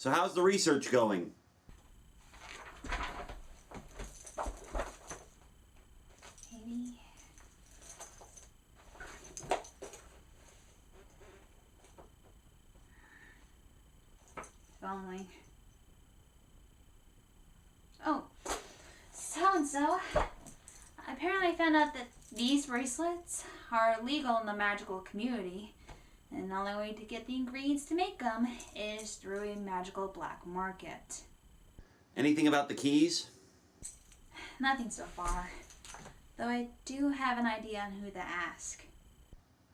So how's the research going? Maybe. If only. Oh, so. Apparently I found out that these bracelets are illegal in the magical community. And the only way to get the ingredients to make them is through a magical black market. Anything about the keys? Nothing so far. Though I do have an idea on who to ask.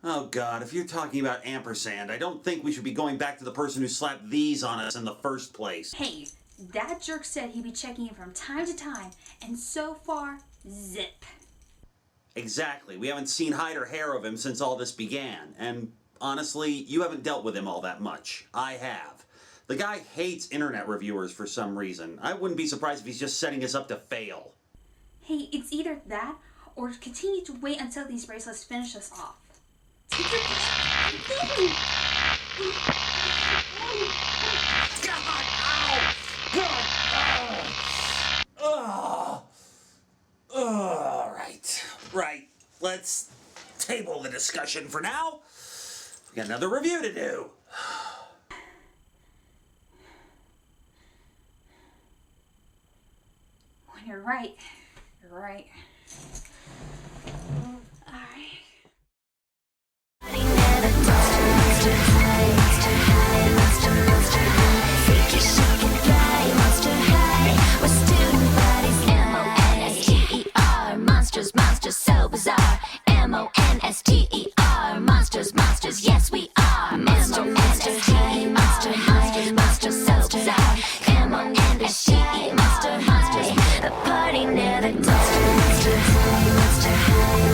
Oh god, if you're talking about ampersand, I don't think we should be going back to the person who slapped these on us in the first place. Hey, that jerk said he'd be checking in from time to time, and so far, zip. Exactly. We haven't seen hide or hair of him since all this began, and honestly, you haven't dealt with him all that much. I have. The guy hates internet reviewers for some reason. I wouldn't be surprised if he's just setting us up to fail. Hey, it's either that, or continue to wait until these bracelets finish us off. Take your God! Ow! God! Ow! Right. Let's table the discussion for now. We got another review to do. When you're right. You're right. Alright. Monsters, so bizarre. M-O-N-S-T-E-R. Monsters, yes we are. Monsters, so bizarre. M-O-N-S-T-E-R. Monsters, the party never dies. Monster high.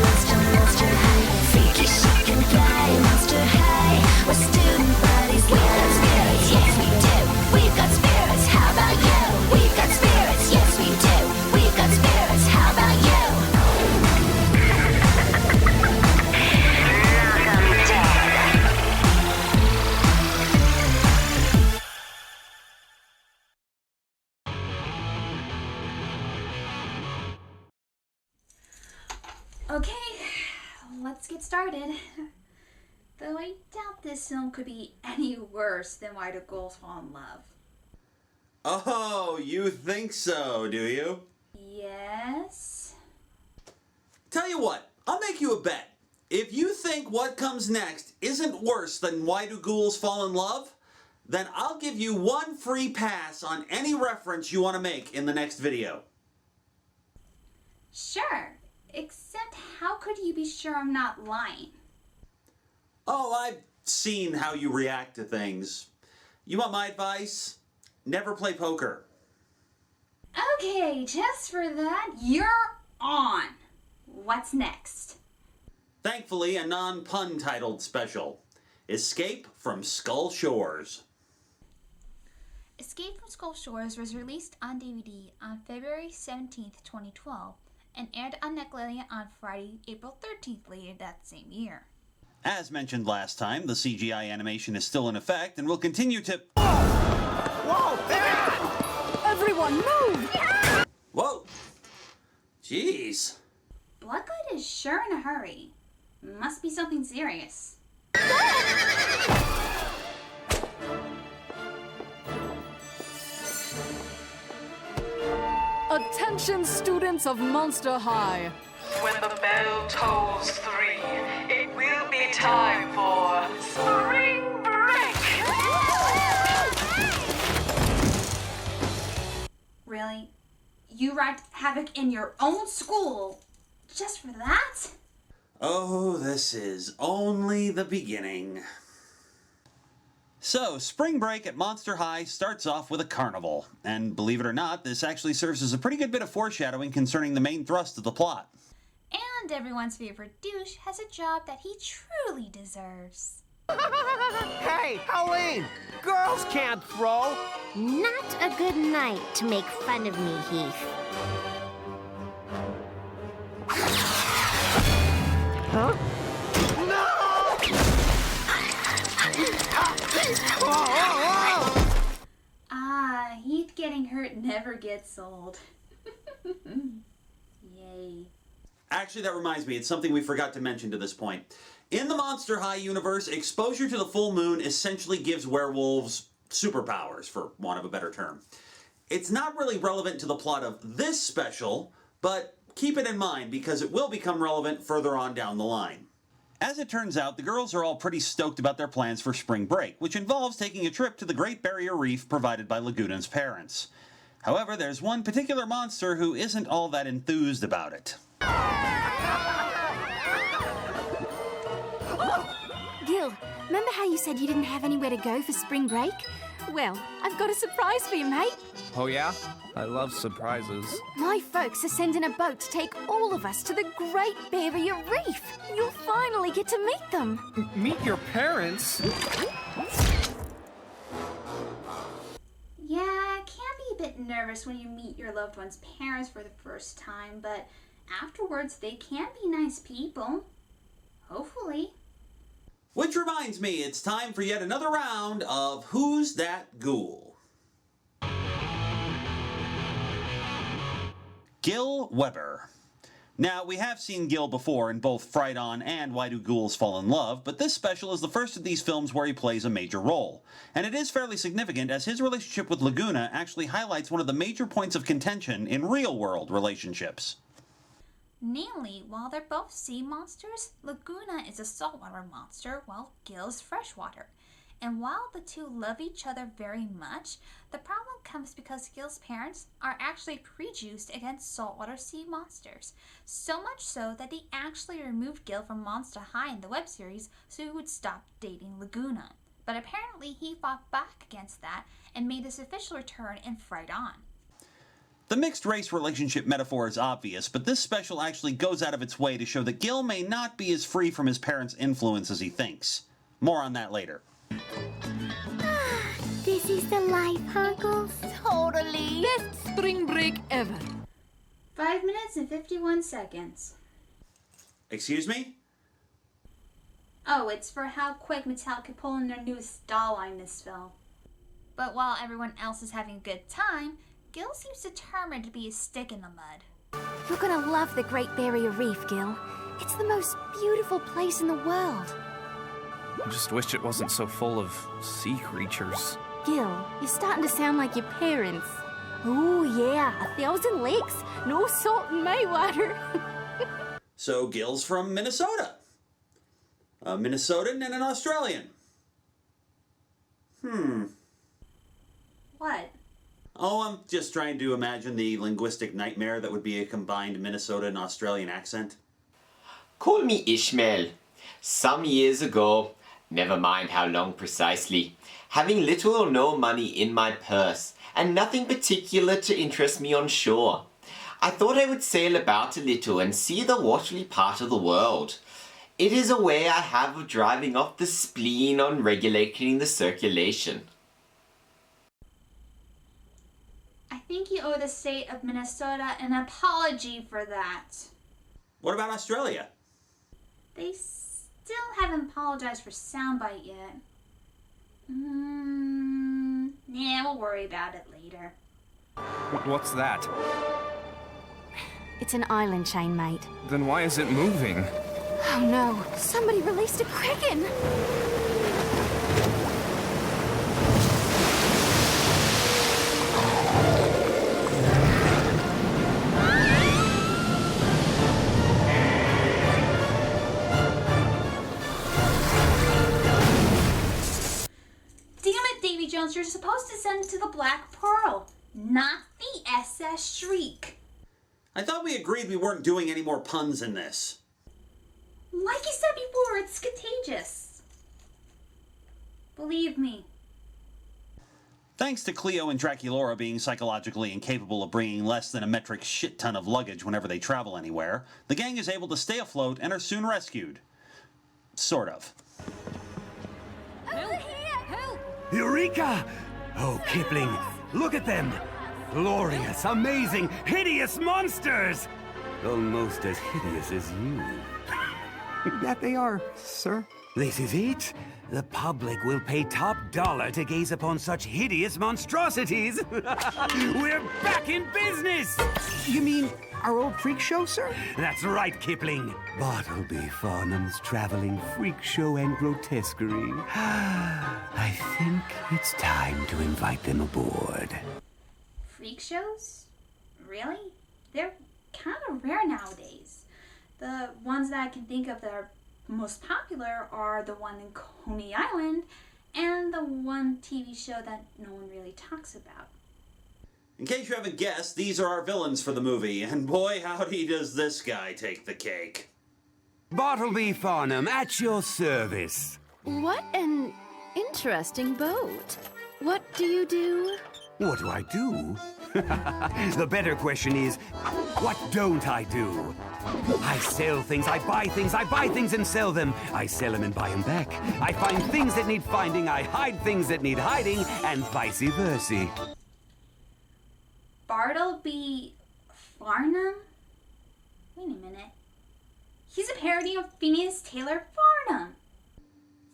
Freaky, chic and fly. Monster high. We're student bodies, we got spirits, yes we do. We got spirits, how about you? We got spirits, yes we do. We got spirits, how about you? Okay, let's get started. Though I doubt this film could be any worse than Why Do Ghouls Fall in Love. Oh, you think so, do you? Yes? Tell you what, I'll make you a bet. If you think what comes next isn't worse than Why Do Ghouls Fall in Love, then I'll give you one free pass on any reference you want to make in the next video. Sure. Except how could you be sure I'm not lying? Oh, I've seen how you react to things. You want my advice? Never play poker. Okay, just for that, you're on. What's next? Thankfully, a non-pun titled special. Escape from Skull Shores. Escape from Skull Shores was released on DVD on February 17th, 2012, and aired on Nickelodeon on Friday, April 13th later that same year. As mentioned last time, the CGI animation is still in effect and will continue to... Whoa! Everyone move! Whoa! Jeez. Bloodgood is sure in a hurry. Must be something serious. Attention students of Monster High. When the bell tolls 3, it will be time for spring break! Really? You wreaked havoc in your own school just for that? Oh, this is only the beginning. So, spring break at Monster High starts off with a carnival. And believe it or not, this actually serves as a pretty good bit of foreshadowing concerning the main thrust of the plot. And everyone's favorite douche has a job that he truly deserves. Hey, Helene! Girls can't throw! Not a good night to make fun of me, Heath. Huh? No! getting hurt never gets old. Yay. Actually, that reminds me, it's something we forgot to mention to this point. In the Monster High universe, exposure to the full moon essentially gives werewolves superpowers, for want of a better term. It's not really relevant to the plot of this special, but keep it in mind because it will become relevant further on down the line. As it turns out, the girls are all pretty stoked about their plans for spring break, which involves taking a trip to the Great Barrier Reef provided by Laguna's parents. However, there's one particular monster who isn't all that enthused about it. Gil, remember how you said you didn't have anywhere to go for spring break? Well, I've got a surprise for you, mate. Oh, yeah? I love surprises. My folks are sending a boat to take all of us to the Great Barrier Reef. You'll finally get to meet them. Meet your parents? Yeah, it can be a bit nervous when you meet your loved one's parents for the first time, but afterwards they can be nice people. Hopefully. Which reminds me, it's time for yet another round of Who's That Ghoul? Gil Weber. Now, we have seen Gil before in both Fright On and Why Do Ghouls Fall in Love, but this special is the first of these films where he plays a major role. And it is fairly significant as his relationship with Laguna actually highlights one of the major points of contention in real-world relationships. Namely, while they're both sea monsters, Laguna is a saltwater monster while Gil's freshwater. And while the two love each other very much, the problem comes because Gil's parents are actually prejudiced against saltwater sea monsters. So much so that they actually removed Gil from Monster High in the web series so he would stop dating Laguna. But apparently he fought back against that and made his official return in Fright On. The mixed race relationship metaphor is obvious, but this special actually goes out of its way to show that Gil may not be as free from his parents' influence as he thinks. More on that later. This is the life, huh, girls? Totally. Best spring break ever. 5 minutes and 51 seconds. Excuse me? Oh, it's for how quick Mattel could pull in their newest doll line this film. But while everyone else is having a good time, Gil seems determined to be a stick in the mud. You're gonna love the Great Barrier Reef, Gil. It's the most beautiful place in the world. I just wish it wasn't so full of sea creatures. Gil, you're starting to sound like your parents. Oh, yeah, 1,000 lakes, no salt in my water. So Gil's from Minnesota. A Minnesotan and an Australian. What? Oh, I'm just trying to imagine the linguistic nightmare that would be a combined Minnesota and Australian accent. Call me Ishmael. Some years ago, never mind how long precisely, having little or no money in my purse and nothing particular to interest me on shore, I thought I would sail about a little and see the watery part of the world. It is a way I have of driving off the spleen on regulating the circulation. I think you owe the state of Minnesota an apology for that. What about Australia? They still haven't apologized for Soundbite yet. Yeah, we'll worry about it later. What's that? It's an island chain, mate. Then why is it moving? Oh no, somebody released a kraken! Jones, you're supposed to send it to the Black Pearl, not the SS Shriek. I thought we agreed we weren't doing any more puns in this. Like you said before, it's contagious. Believe me. Thanks to Cleo and Draculaura being psychologically incapable of bringing less than a metric shit ton of luggage whenever they travel anywhere, the gang is able to stay afloat and are soon rescued. Sort of. Over here! Help! Eureka! Oh, Kipling, look at them! Glorious, amazing, hideous monsters! Almost as hideous as you. That they are, sir. This is it. The public will pay top dollar to gaze upon such hideous monstrosities. We're back in business! You mean our old freak show, sir? That's right, Kipling. Bartleby Farnham's traveling freak show and grotesquerie. I think it's time to invite them aboard. Freak shows? Really? They're kind of rare nowadays. The ones that I can think of that are most popular are the one in Coney Island and the one TV show that no one really talks about. In case you haven't guessed, these are our villains for the movie, and boy howdy does this guy take the cake. Bartleby Farnham, at your service. What an interesting boat. What do you do? What do I do? The better question is, what don't I do? I sell things, I buy things and sell them. I sell them and buy them back. I find things that need finding, I hide things that need hiding, and vice versa. Bartleby Farnham? Wait a minute. He's a parody of Phineas Taylor Farnham.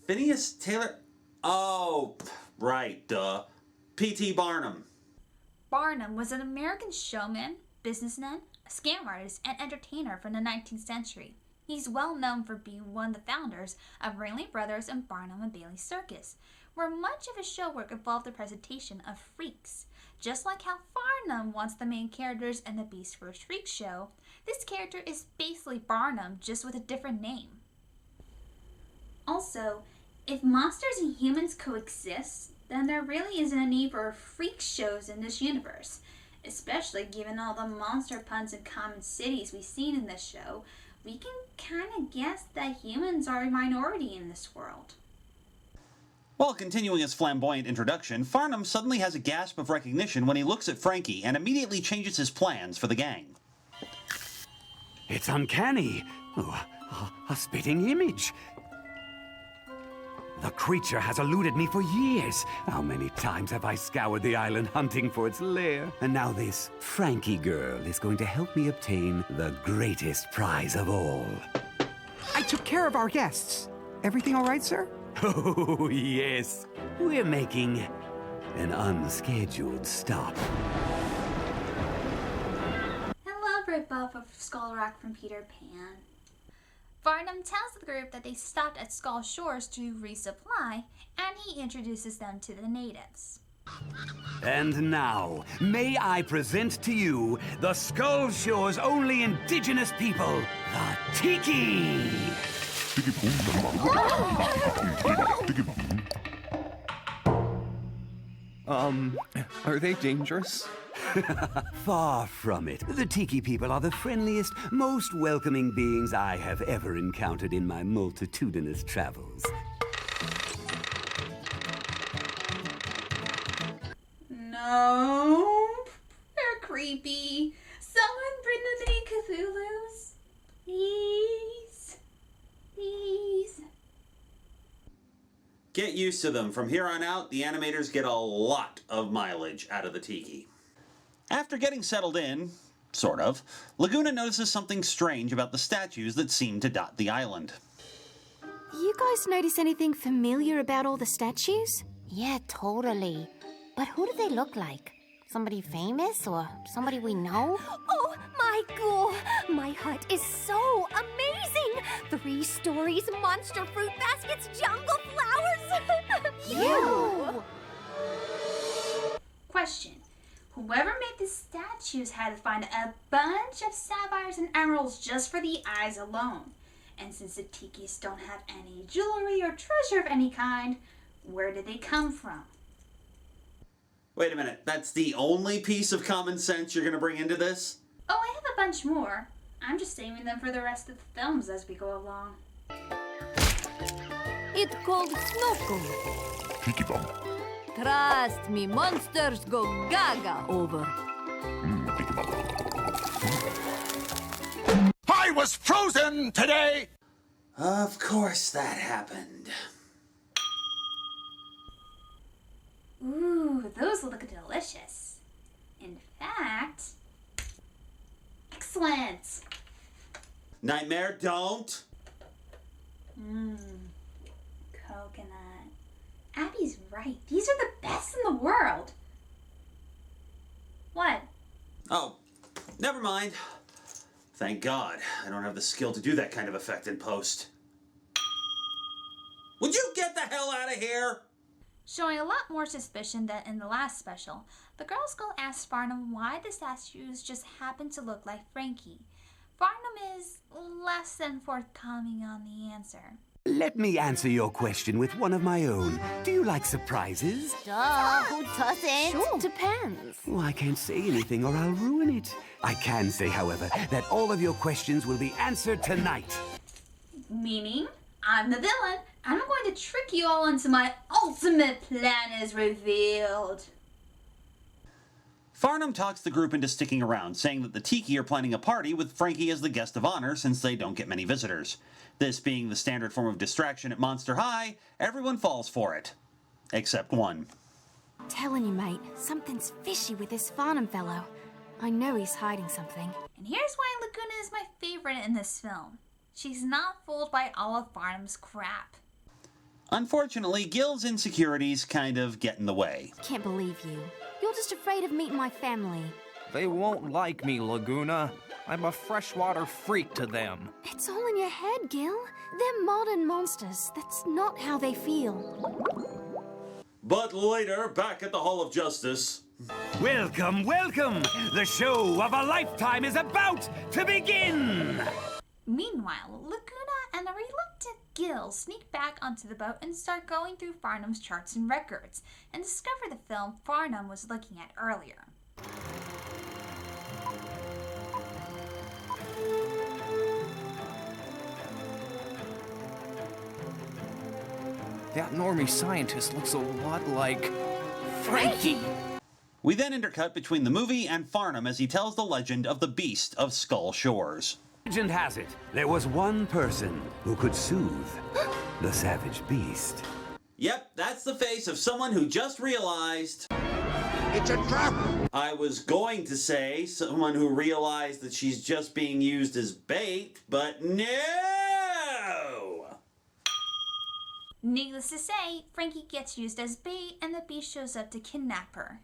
Phineas Taylor? Oh, right, duh. P.T. Barnum. Barnum was an American showman, businessman, a scam artist, and entertainer from the 19th century. He's well known for being one of the founders of Ringling Brothers and Barnum and Bailey Circus, where much of his show work involved the presentation of freaks. Just like how Farnham wants the main characters in the Beast vs. Freak show, this character is basically Barnum, just with a different name. Also, if monsters and humans coexist, then there really isn't a need for freak shows in this universe, especially given all the monster puns and common cities we've seen in this show. We can kind of guess that humans are a minority in this world. While continuing his flamboyant introduction, Farnham suddenly has a gasp of recognition when he looks at Frankie and immediately changes his plans for the gang. It's uncanny. Oh, a spitting image. The creature has eluded me for years. How many times have I scoured the island hunting for its lair? And now this Frankie girl is going to help me obtain the greatest prize of all. I took care of our guests. Everything all right, sir? Oh, yes. We're making an unscheduled stop. Hello, ripoff of Skull Rock from Peter Pan. Farnham tells the group that they stopped at Skull Shores to resupply, and he introduces them to the natives. And now, may I present to you the Skull Shore's only indigenous people, the Tiki! Are they dangerous? Far from it. The Tiki people are the friendliest, most welcoming beings I have ever encountered in my multitudinous travels. No, they're creepy. Someone bring the three Cthulhus. Please. Please. Get used to them. From here on out, the animators get a lot of mileage out of the Tiki. After getting settled in, sort of, Laguna notices something strange about the statues that seem to dot the island. You guys notice anything familiar about all the statues? Yeah, totally. But who do they look like? Somebody famous or somebody we know? Oh my god! My hut is so amazing! 3 stories, monster fruit baskets, jungle flowers! You! Question. Whoever made the statues had to find a bunch of sapphires and emeralds just for the eyes alone. And since the Tikis don't have any jewelry or treasure of any kind, where did they come from? Wait a minute, that's the only piece of common sense you're gonna bring into this? Oh, I have a bunch more. I'm just saving them for the rest of the films as we go along. It called Snoko. Tiki Bomb. Trust me, monsters go gaga over. Tiki Bomb. I was frozen today! Of course that happened. Ooh, those look delicious. In fact, excellent. Nightmare, don't! Coconut. Abby's right. These are the best in the world. What? Oh, never mind. Thank God, I don't have the skill to do that kind of effect in post. Would you get the hell out of here? Showing a lot more suspicion than in the last special, the girls go ask Farnham why the statues just happen to look like Frankie. Farnham is less than forthcoming on the answer. Let me answer your question with one of my own. Do you like surprises? Duh, who doesn't? Sure. Depends. Oh, I can't say anything or I'll ruin it. I can say, however, that all of your questions will be answered tonight. Meaning, I'm the villain. I'm going to trick you all until my ultimate plan is revealed. Farnham talks the group into sticking around, saying that the Tiki are planning a party with Frankie as the guest of honor since they don't get many visitors. This being the standard form of distraction at Monster High, everyone falls for it. Except one. Telling you, mate, something's fishy with this Farnham fellow. I know he's hiding something. And here's why Laguna is my favorite in this film. She's not fooled by all of Farnham's crap. Unfortunately, Gil's insecurities kind of get in the way. Can't believe you. You're just afraid of meeting my family. They won't like me, Laguna. I'm a freshwater freak to them. It's all in your head, Gil. They're modern monsters. That's not how they feel. But later, back at the Hall of Justice. Welcome, welcome! The show of a lifetime is about to begin! Meanwhile, Laguna and a reluctant Gil sneak back onto the boat and start going through Farnham's charts and records, and discover the film Farnham was looking at earlier. That normie scientist looks a lot like Frankie. We then intercut between the movie and Farnham as he tells the legend of the Beast of Skull Shores. Legend has it, there was one person who could soothe the savage beast. Yep, that's the face of someone who just realized... It's a trap! I was going to say someone who realized that she's just being used as bait, but no! Needless to say, Frankie gets used as bait and the beast shows up to kidnap her.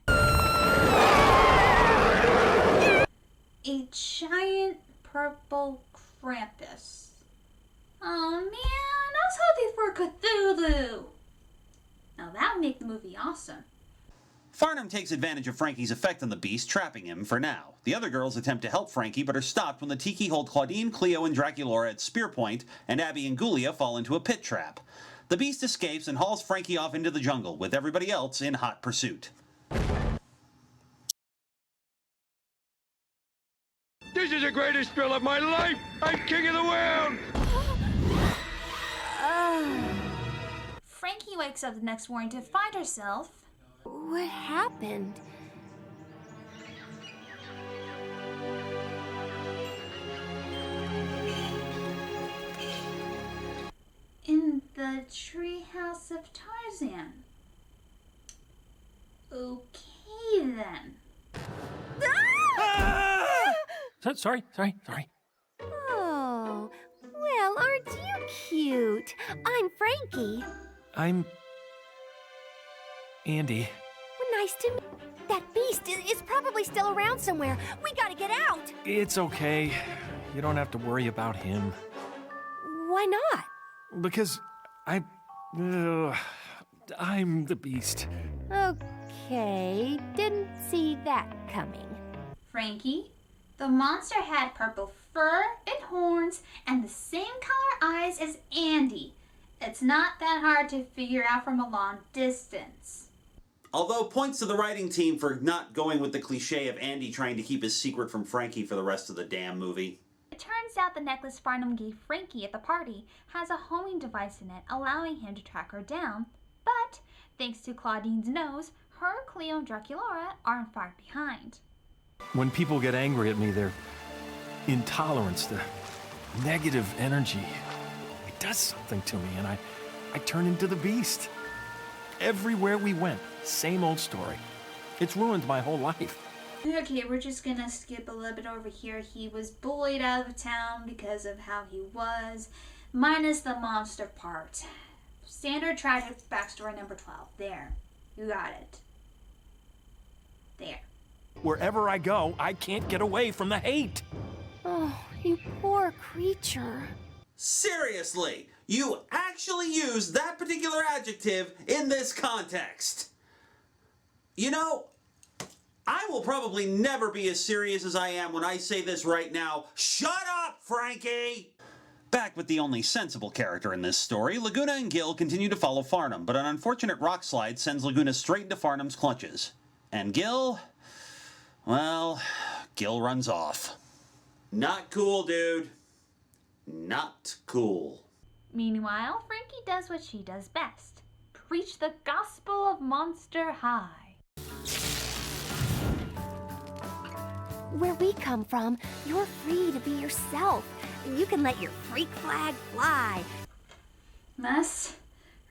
A giant purple Krampus. Oh man, I was hoping for Cthulhu! Now that would make the movie awesome. Farnham takes advantage of Frankie's effect on the beast, trapping him for now. The other girls attempt to help Frankie, but are stopped when the Tiki hold Claudine, Cleo, and Draculaura at spear point, and Abby and Gulia fall into a pit trap. The beast escapes and hauls Frankie off into the jungle, with everybody else in hot pursuit. This is the greatest thrill of my life! I'm king of the world! Frankie wakes up the next morning to find herself... What happened? in the treehouse of Tarzan. Okay then. Sorry. Oh, well, aren't you cute? I'm Frankie. I'm... Andy. Well, nice to meet you. That beast is probably still around somewhere. We gotta get out. It's okay. You don't have to worry about him. Why not? Because I'm the beast. Okay, didn't see that coming. Frankie, the monster had purple fur and horns and the same color eyes as Andy. It's not that hard to figure out from a long distance. Although points to the writing team for not going with the cliche of Andy trying to keep his secret from Frankie for the rest of the damn movie. It turns out the necklace Farnham gave Frankie at the party has a homing device in it, allowing him to track her down. But, thanks to Claudine's nose, her, Cleo, and Draculaura aren't far behind. When people get angry at me, their intolerance, the negative energy, it does something to me, and I turn into the beast. Everywhere we went, same old story. It's ruined my whole life. Okay, we're just gonna skip a little bit over here. He was bullied out of town because of how he was. minus the monster part. Standard tragic backstory number 12. There. You got it. There. Wherever I go, I can't get away from the hate. Oh, you poor creature. Seriously, you actually used that particular adjective in this context. You know, I will probably never be as serious as I am when I say this right now. Shut up, Frankie! Back with the only sensible character in this story, Laguna and Gil continue to follow Farnham, but an unfortunate rock slide sends Laguna straight into Farnham's clutches. And Gil, well, Gil runs off. Not cool, dude. Not cool. Meanwhile, Frankie does what she does best. Preach the gospel of Monster High. Where we come from, you're free to be yourself. You can let your freak flag fly. Must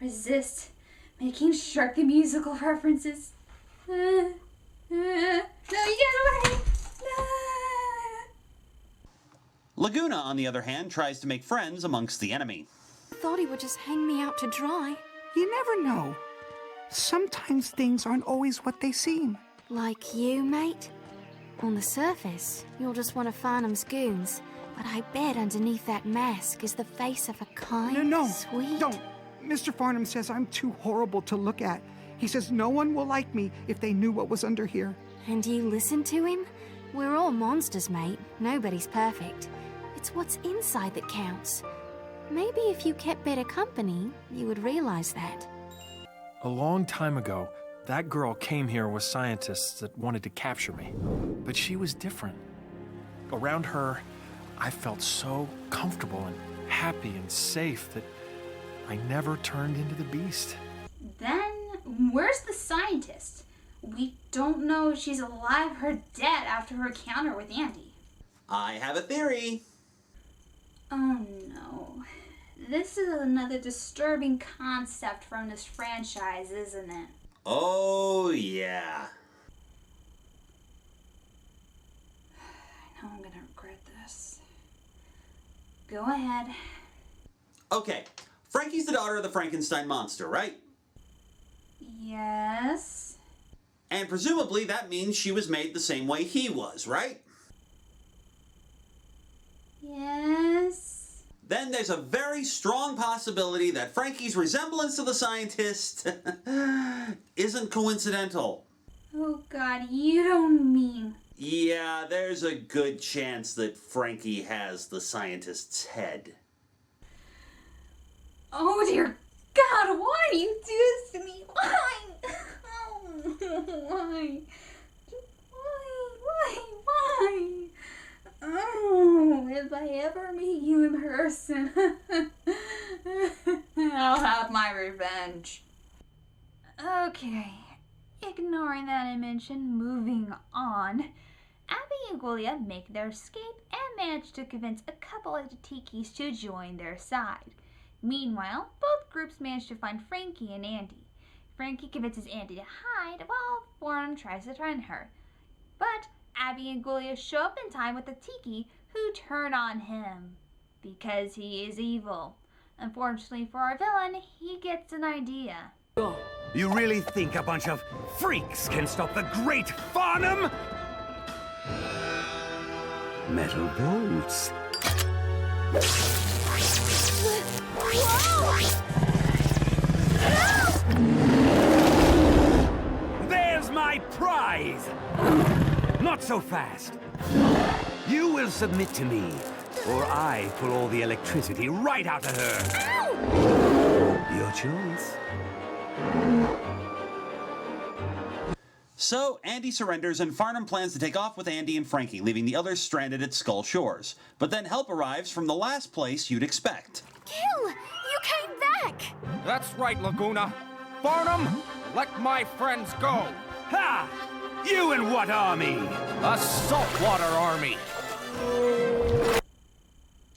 resist making Shrek the Musical references. No, you get away! No. Laguna, on the other hand, tries to make friends amongst the enemy. Thought he would just hang me out to dry. You never know. Sometimes things aren't always what they seem. Like you, mate? On the surface, you're just one of Farnham's goons. But I bet underneath that mask is the face of a kind, No, sweet... don't. Mr. Farnham says I'm too horrible to look at. He says no one will like me if they knew what was under here. And you listen to him? We're all monsters, mate. Nobody's perfect. It's what's inside that counts. Maybe if you kept better company, you would realize that. A long time ago, that girl came here with scientists that wanted to capture me. But she was different. Around her, I felt so comfortable and happy and safe that I never turned into the beast. Then, where's the scientist? We don't know if she's alive or dead after her encounter with Andy. I have a theory. Oh no. This is another disturbing concept from this franchise, isn't it? Oh, yeah. I know I'm gonna regret this. Go ahead. Okay, Frankie's the daughter of the Frankenstein monster, right? Yes. And presumably that means she was made the same way he was, right? Yes. Then there's a very strong possibility that Frankie's resemblance to the scientist isn't coincidental. Oh God, you don't mean... Yeah, there's a good chance that Frankie has the scientist's head. Oh dear God, why do you do this to me? Why? Oh, why? Why? Oh, if I ever meet you in person, I'll have my revenge. Okay, ignoring that I mentioned, moving on. Abby and Gulia make their escape and manage to convince a couple of the Tikis to join their side. Meanwhile, both groups manage to find Frankie and Andy. Frankie convinces Andy to hide while Farnham tries to find her. But Abby and Gulia show up in time with the Tiki who turn on him because he is evil. Unfortunately for our villain, he gets an idea. You really think a bunch of freaks can stop the great Farnham? Metal bolts. There's my prize! Not so fast. You will submit to me, or I pull all the electricity right out of her. Your choice. So, Andy surrenders and Farnham plans to take off with Andy and Frankie, leaving the others stranded at Skull Shores. But then help arrives from the last place you'd expect. Gil, you came back! That's right, Laguna. Farnham, let my friends go. Ha! You and what army? A saltwater army.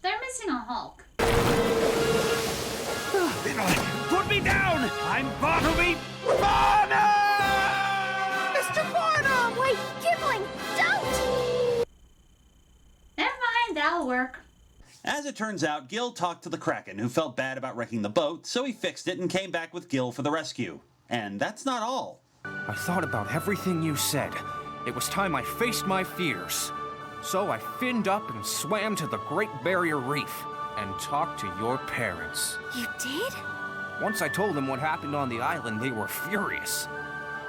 They're missing a Hulk. Put me down! I'm Bartleby Farnham! Mr. Farnham! Wait, Kipling, don't! Never mind, that'll work. As it turns out, Gil talked to the Kraken, who felt bad about wrecking the boat, so he fixed it and came back with Gil for the rescue. And that's not all. I thought about everything you said. It was time I faced my fears. So I finned up and swam to the Great Barrier Reef and talked to your parents. You did? Once I told them what happened on the island, they were furious.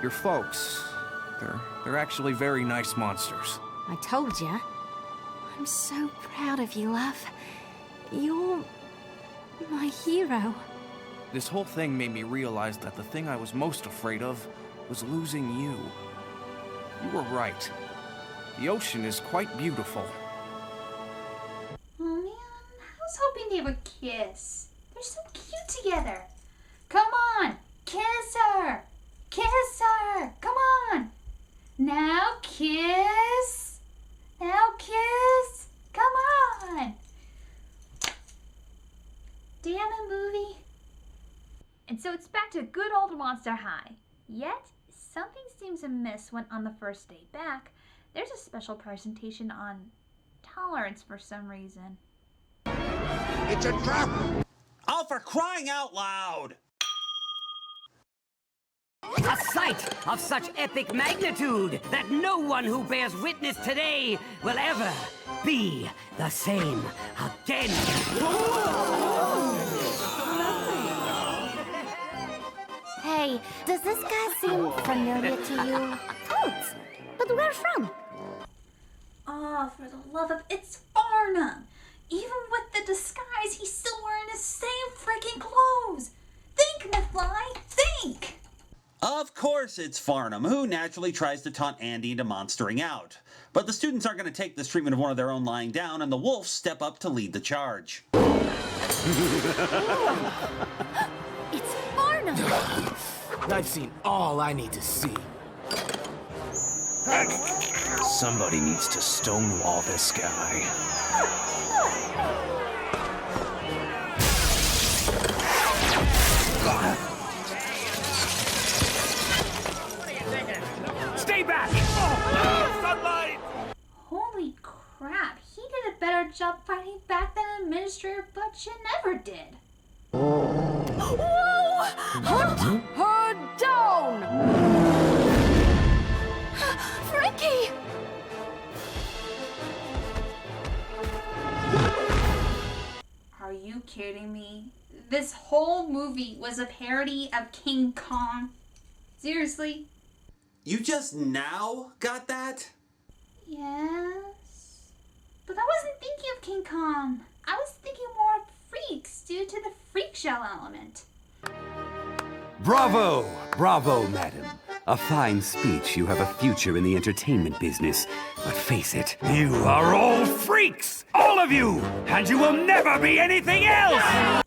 Your folks, they're actually very nice monsters. I told you. I'm so proud of you, love. You're my hero. This whole thing made me realize that the thing I was most afraid of was losing you. You were right. The ocean is quite beautiful. Oh man, I was hoping they would kiss. They're so cute together. Come on, kiss her. Kiss her. Come on. Now kiss. Now kiss. Come on. Damn it, movie. And so it's back to good old Monster High. Yet, something seems amiss when on the first day back, there's a special presentation on tolerance for some reason. It's a trap! Oh, for crying out loud! A sight of such epic magnitude that no one who bears witness today will ever be the same again. Hey, does this guy seem familiar to you? Toads! But where from? Oh, for the love of... It's Farnham! Even with the disguise, he's still wearing his same freaking clothes! Think, McFly! Think! Of course it's Farnham, who naturally tries to taunt Andy into monstering out. But the students aren't going to take this treatment of one of their own lying down, and the wolves step up to lead the charge. It's Farnham! I've seen all I need to see. Somebody needs to stonewall this guy. Stay back! Oh, sunlight! Holy crap, he did a better job fighting back than Administrator Butchin ever did. Whoa! Hunt her down! Frankie! Are you kidding me? This whole movie was a parody of King Kong? Seriously? You just now got that? Yes. But I wasn't thinking of King Kong. I was thinking more of freaks due to the freak show element. Bravo! Bravo, madam. A fine speech. You have a future in the entertainment business. But face it, you are all freaks! All of you! And you will never be anything else!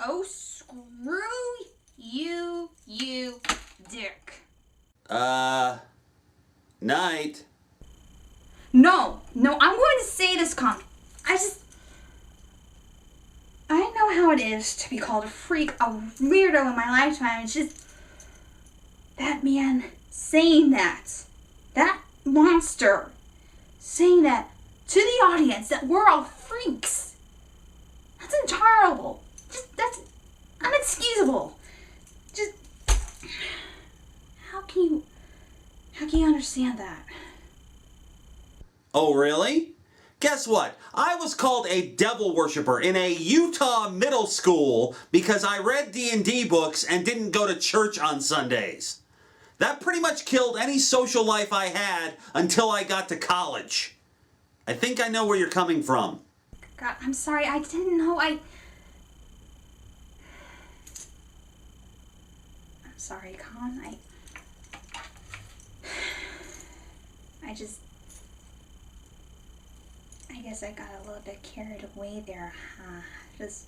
Oh, screw you, you dick. Night. No, I'm going to say this, Con. I know how it is to be called a freak, a weirdo in my lifetime. It's just that man saying that monster saying that to the audience that we're all freaks. That's intolerable. That's unexcusable. Just how can you understand that? Oh, really? Guess what? I was called a devil worshiper in a Utah middle school because I read D&D books and didn't go to church on Sundays. That pretty much killed any social life I had until I got to college. I think I know where you're coming from. God, I'm sorry. I didn't know. I'm sorry, Con. I guess I got a little bit carried away there, huh? Just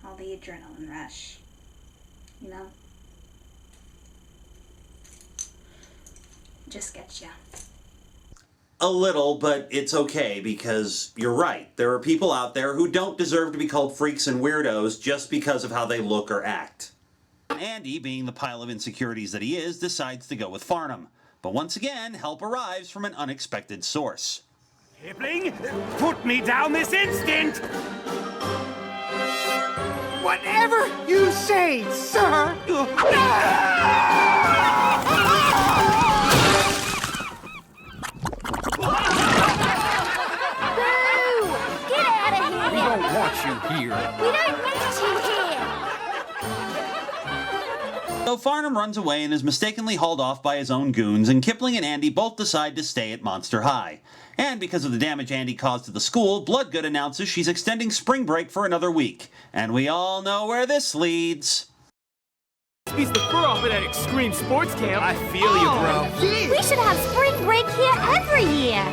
all the adrenaline rush, you know? Just gets ya. A little, but it's okay because you're right. There are people out there who don't deserve to be called freaks and weirdos just because of how they look or act. Andy, being the pile of insecurities that he is, decides to go with Farnham. But once again, help arrives from an unexpected source. Kipling, put me down this instant! Whatever you say, sir! Get out of here! We don't want you here. We don't need you here! So Farnham runs away and is mistakenly hauled off by his own goons, and Kipling and Andy both decide to stay at Monster High. And because of the damage Andy caused to the school, Bloodgood announces she's extending spring break for another week. And we all know where this leads. Beats the fur off of that extreme sports camp. I feel you, bro. We should have spring break here every year!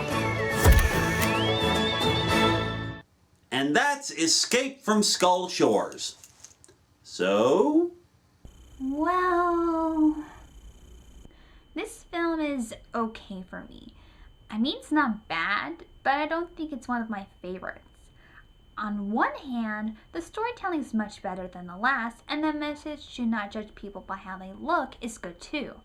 And that's Escape from Skull Shores. So... Well, this film is okay for me. I mean, it's not bad, but I don't think it's one of my favorites. On one hand, the storytelling is much better than the last, and the message "do not judge people by how they look" is good too.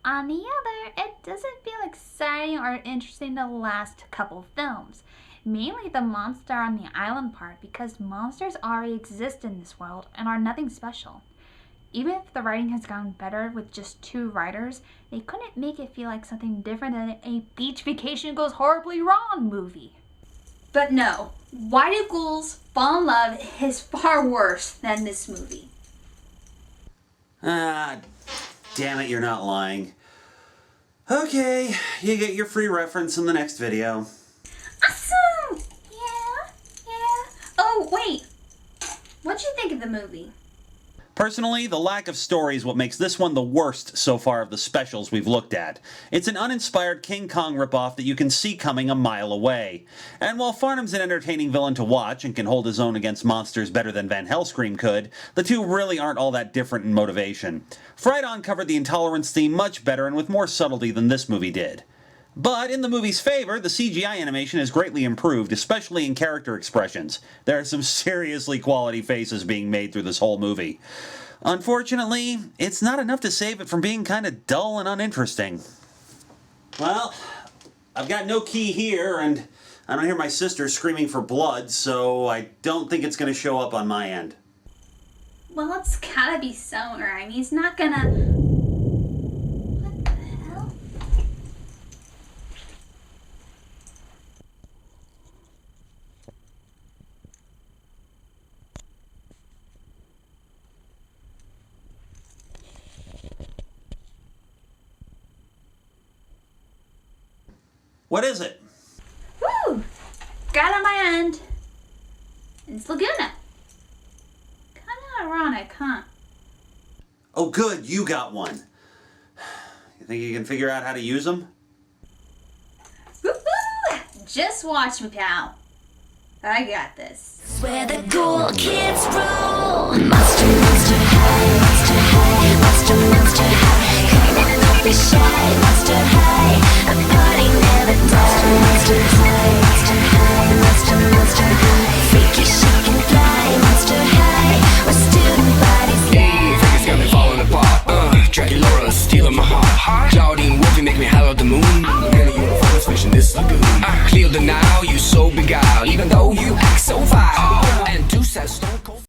On the other, it doesn't feel exciting or interesting the last couple films. Mainly the monster on the island part, because monsters already exist in this world and are nothing special. Even if the writing has gotten better with just 2 writers, they couldn't make it feel like something different than a beach vacation goes horribly wrong movie. But no, Why Do Ghouls Fall in Love is far worse than this movie. Ah, damn it, you're not lying. Okay, you get your free reference in the next video. Awesome! Yeah. Oh, wait. What'd you think of the movie? Personally, the lack of story is what makes this one the worst so far of the specials we've looked at. It's an uninspired King Kong ripoff that you can see coming a mile away. And while Farnham's an entertaining villain to watch and can hold his own against monsters better than Van Helscream could, the two really aren't all that different in motivation. Fright-On covered the intolerance theme much better and with more subtlety than this movie did. But in the movie's favor, the CGI animation is greatly improved, especially in character expressions. There are some seriously quality faces being made through this whole movie. Unfortunately, it's not enough to save it from being kind of dull and uninteresting. Well, I've got no key here, and I don't hear my sister screaming for blood, so I don't think it's going to show up on my end. Well, it's gotta be somewhere. I mean, he's not gonna... What is it? Woo! Got it on my end. It's Laguna. Kinda ironic, huh? Oh good, you got one. You think you can figure out how to use them? Woo-hoo! Just watch me, pal. I got this. Where the ghoul kids rule. Monster, monster high, monster high, monster, monster high. Come on, don't be shy, monster high. A party never dies. Monster high, monster high, monster, monster high. Freaky, chic and fly, monster high. Where student bodies lie. Freaky's got me falling apart. Dracula stealing my heart. Claudine Wolfie make me holler at the moon. And the uniforms fish in this lagoon. Clear the now, you so beguiled. Even though you act so vile. And do says stone.